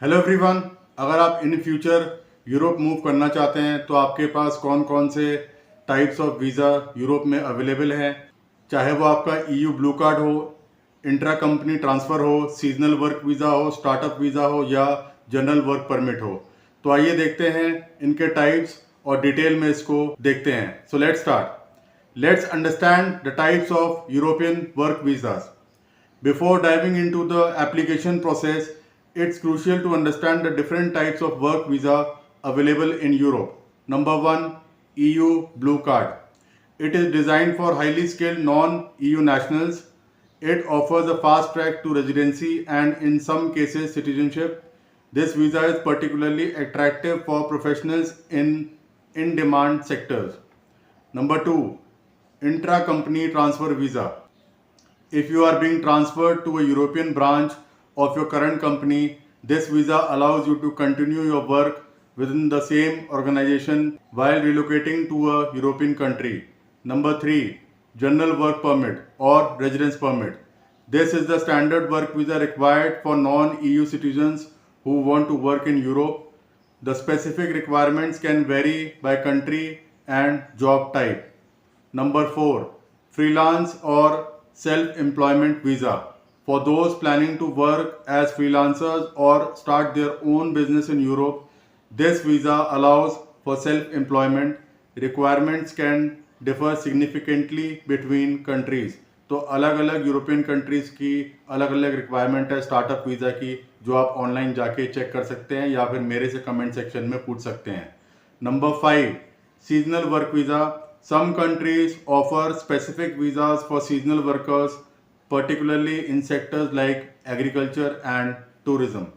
Hello everyone. अगर आप in future Europe move करना चाहते हैं तो आपके पास कौन कौन से टाइप्स ऑफ वीज़ा यूरोप में अवेलेबल हैं, चाहे वो आपका ईयू ब्लू कार्ड हो, इंट्रा कंपनी ट्रांसफ़र हो, सीजनल वर्क वीज़ा हो, स्टार्टअप वीज़ा हो या जनरल वर्क परमिट हो। तो आइए देखते हैं इनके टाइप्स और डिटेल में इसको देखते हैं। So let's start. Let's understand the types of European work visas. Before diving into the application process, it's crucial to understand the different types of work visa available in Europe. Number one, EU Blue Card. It is designed for highly skilled non-EU nationals. It offers a fast track to residency and in some cases citizenship. This visa is particularly attractive for professionals in in-demand sectors. Number two, intra-company transfer visa. If you are being transferred to a European branch of your current company, this visa allows you to continue your work within the same organization while relocating to a European country. Number three, general work permit or residence permit. This is the standard work visa required for non-EU citizens who want to work in Europe. The specific requirements can vary by country and job type. Number four, freelance or self-employment visa. For those planning to work as freelancers or start their own business in Europe, this visa allows for self-employment. Requirements can differ significantly between countries. तो अलग अलग European countries की अलग अलग requirement है startup visa की, जो आप ऑनलाइन जाके चेक कर सकते हैं या फिर मेरे से कमेंट सेक्शन में पूछ सकते हैं। Number five, seasonal work visa. Some countries offer specific visas for seasonal workers, particularly in sectors like agriculture and tourism.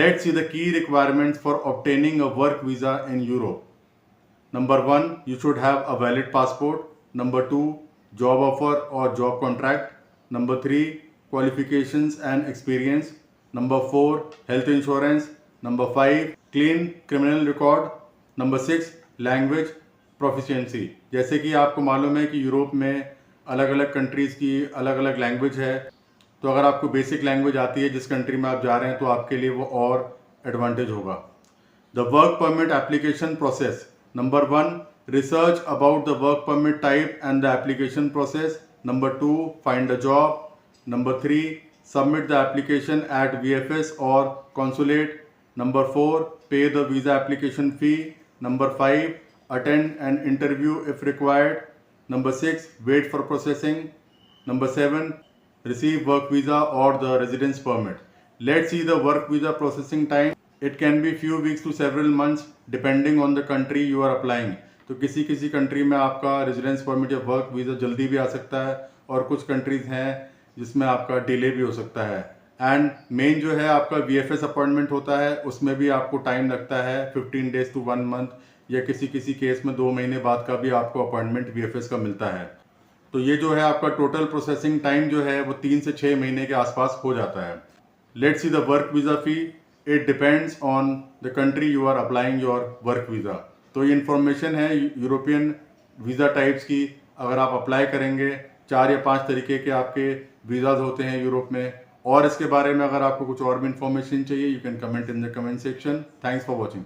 Let's see the key requirements for obtaining a work visa in Europe. Number one, you should have a valid passport. Number two, job offer or job contract. Number three, qualifications and experience. Number four, health insurance. Number five, clean criminal record. Number six, language proficiency. जैसे कि आपको मालूम है कि Europe में अलग अलग countries की अलग अलग लैंग्वेज है, तो अगर आपको बेसिक लैंग्वेज आती है जिस कंट्री में आप जा रहे हैं तो आपके लिए वो और एडवांटेज होगा. The work permit application process. Number one, research about the work permit type and the application process. Number two, find the job. Number three, submit the application at VFS और कॉन्सुलेट. नंबर फोर, पे the visa application fee. Number five, attend an interview if required. Number 6, wait for processing. Number 7, receive work visa or the residence permit. Let's see the work visa processing time. It can be few weeks to several months depending on the country you are applying. तो किसी किसी country में आपका residence permit या work visa जल्दी भी आ सकता है और कुछ कंट्रीज़ हैं जिसमें आपका डिले भी हो सकता है. एंड मेन जो है आपका VFS अपॉइंटमेंट होता है, उसमें भी आपको टाइम लगता है 15 days to 1 month या किसी किसी केस में 2 महीने बाद का भी आपको अपॉइंटमेंट VFS का मिलता है. तो ये जो है आपका टोटल प्रोसेसिंग टाइम जो है वो 3 से 6 महीने के आसपास हो जाता है. Let's see the work visa fee. It depends on the country you are applying your work visa. तो ये इन्फॉर्मेशन है यूरोपियन वीज़ा टाइप्स की. अगर आप अप्लाई करेंगे 4 या 5 तरीके के आपके वीज़ाज होते हैं यूरोप में. और इसके बारे में अगर आपको कुछ और भी इन्फॉर्मेशन चाहिए, you can comment in the comment section. Thanks for watching.